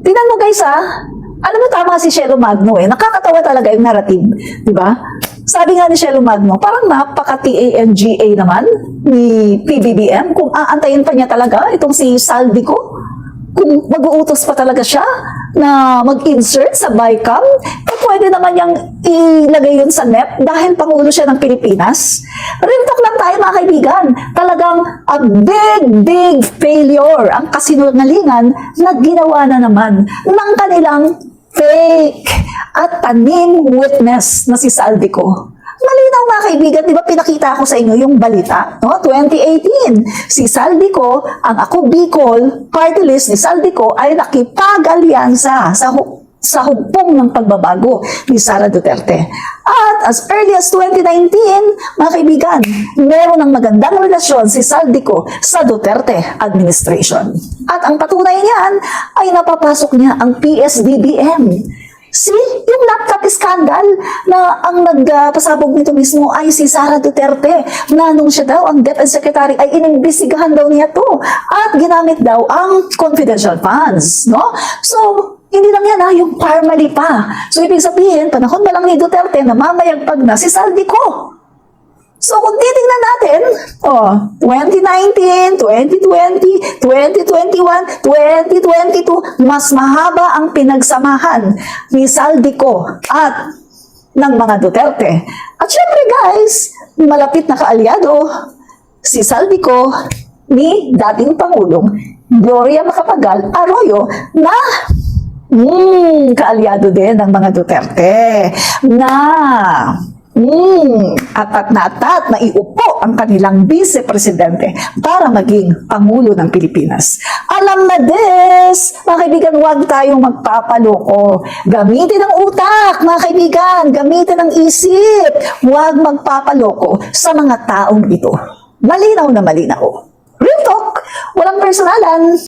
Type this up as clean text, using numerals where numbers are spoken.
Tingnan mo guys alam mo tama si Shelo Magno nakakatawa talaga yung narrative, di ba? Sabi nga ni Shelo Magno, parang napaka-TANGA naman ni PBBM kung aantayin pa niya talaga itong si Saldico. Kung mag-uutos pa talaga siya na mag-insert sa BICAM, pwede naman niyang ilagay yun sa NEP dahil Pangulo siya ng Pilipinas. Real talk lang tayo mga kaibigan. Talagang a big failure ang kasinungalingan na ginawa na naman ng kanilang fake at tanim witness na si Saldico. Malinaw mga kaibigan, di ba pinakita ko sa inyo yung balita, no? 2018, si Saldico, ang Ako Bicol party list ni Saldico ay nakipag-alyansa sa hugpong ng pagbabago ni Sara Duterte. At as early as 2019, mga kaibigan, meron ng magandang relasyon si Saldico sa Duterte administration. At ang patunay niyan ay napapasok niya ang PSDBM. See, yung laptop scandal na ang nagpasabog nito mismo ay si Sara Duterte na nung siya daw ang DepEd Secretary ay inimbestigahan daw niya to at ginamit daw ang confidential funds, no? So, hindi lang yan yung formally pa. So, ibig sabihin, panahon pa lang ni Duterte na mamayagpag na si Saldico. So, kung titingnan natin, 2019, 2020, 2021, 2022, mas mahaba ang pinagsamahan ni Saldico at ng mga Duterte. At syempre guys, malapit na kaalyado si Saldico ni dating Pangulong Gloria Macapagal Arroyo na kaalyado din ng mga Duterte na atat na iupo ang kanilang vice-presidente para maging Pangulo ng Pilipinas. Alam na des, mga kaibigan, huwag tayong magpapaloko. Gamitin ang utak, mga kaibigan. Gamitin ang isip. Huwag magpapaloko sa mga taong ito. Malinaw na malinaw. Real talk, walang personalan.